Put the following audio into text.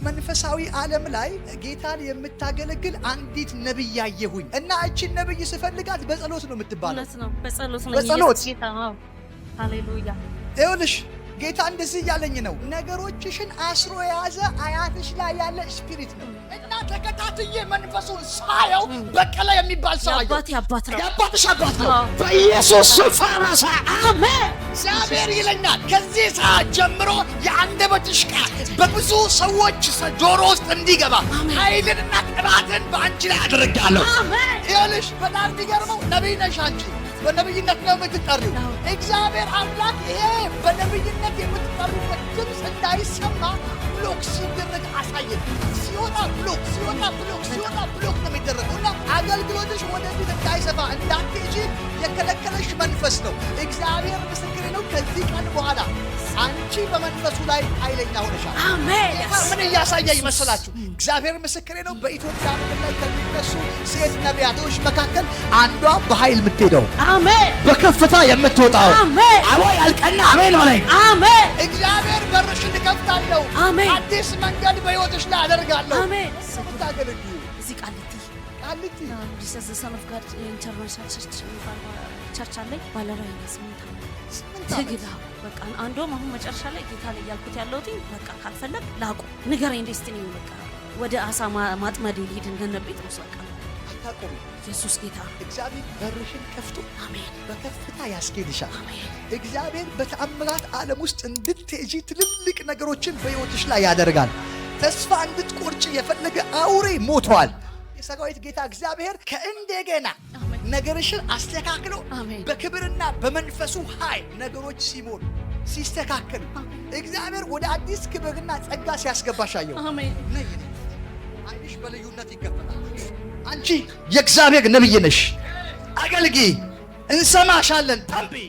መንፈሳዊ ዓለም ላይ ጌታን የምታገለግል አንዲት ነብይ ያየሁኝ እና እቺ ነብይ ስፈልጋት በጸሎት ነው የምትባለው። እውነት ነው፣ በጸሎት ነው። በጸሎት ጌታ ነው። ሃሌሉያ። ይኸውልሽ ጌታ እንደዚህ እያለኝ ነው፣ ነገሮችሽን አስሮ የያዘ አያትሽ ላይ ያለ ስፒሪት ነው እና ተከታትዬ መንፈሱን ሳየው በቀለ የሚባል ሰው አየሁ። አባት ነው፣ የአባትሽ አባት ነው። በኢየሱስ ፈረሰ። አሜን። እግዚአብሔር ይለኛል ከዚህ ሰዓት ጀምሮ የአንደበትሽ ቃል በብዙ ሰዎች ጆሮ ውስጥ እንዲገባ ኃይልንና ቅባትን በአንቺ ላይ አደርጋለሁ። ይኸውልሽ በጣም የሚገርመው ነቢይ ነሽ አንቺ። በነብይነት ነው የምትጠሪው። እግዚአብሔር አምላክ ይሄ በነብይነት የምትጠሩበት ድምፅ እንዳይሰማ ብሎክ ሲደረግ አሳየን። ሲወጣ ብሎክ ነው የሚደረገው እና አገልግሎትሽ ወደፊት እንዳይሰፋ እንዳትሄጂ የከለከለሽ መንፈስ ነው። እግዚአብሔር ምስክሬ ነው። ከዚህ ቀን በኋላ አንቺ በመንፈሱ ላይ ኃይለኛ ሆነሻል። አሜን። ምን እያሳየኝ መሰላችሁ? እግዚአብሔር ምስክሬ ነው። በኢትዮጵያ ምድር ላይ ከሚነሱ ሴት ነቢያቶች መካከል አንዷ በኃይል የምትሄደው፣ አሜን፣ በከፍታ የምትወጣው፣ አሜን። አዎ ያልቀና አሜን ማለት አሜን። እግዚአብሔር በርሽን እከፍታለሁ፣ አሜን። አዲስ መንገድ በሕይወትሽ ላይ አደርጋለሁ። አሜን። ስታገለግዩ እዚህ ቃሊቲ ዲሰስ ሰነፍ ጋር ኢንተርናሽናል ቸርች አለኝ። ባለራዕይ ስምንት ትግላ በቃ አንዶም አሁን መጨረሻ ላይ ጌታ ላይ ያልኩት ያለሁት በቃ ካልፈለግ ላቁ ንገረኝ ዴስቲኒ በቃ ወደ አሳ ማጥመድ ሊሄድ እንደነብይት ነው። በቃ አታቆሚ። ኢየሱስ ጌታ እግዚአብሔር በርሽን ከፍቶ አሜን በከፍታ ያስኬድሻል። አሜን። እግዚአብሔር በተአምራት ዓለም ውስጥ እንድትሄጂ ትልልቅ ነገሮችን በሕይወትሽ ላይ ያደርጋል። ተስፋ እንድትቆርጭ የፈለገ አውሬ ሞቷል። የሰራዊት ጌታ እግዚአብሔር ከእንደገና ነገርሽን አስተካክሎ በክብርና በመንፈሱ ኃይል ነገሮች ሲሞሉ ሲስተካከሉ እግዚአብሔር ወደ አዲስ ክብርና ጸጋ ሲያስገባሽ አየሁ። አሜን። አይንሽ በልዩነት ይከፈታል። አንቺ የእግዚአብሔር ነብይ ነሽ። አገልግይ፣ እንሰማሻለን። ተንብይ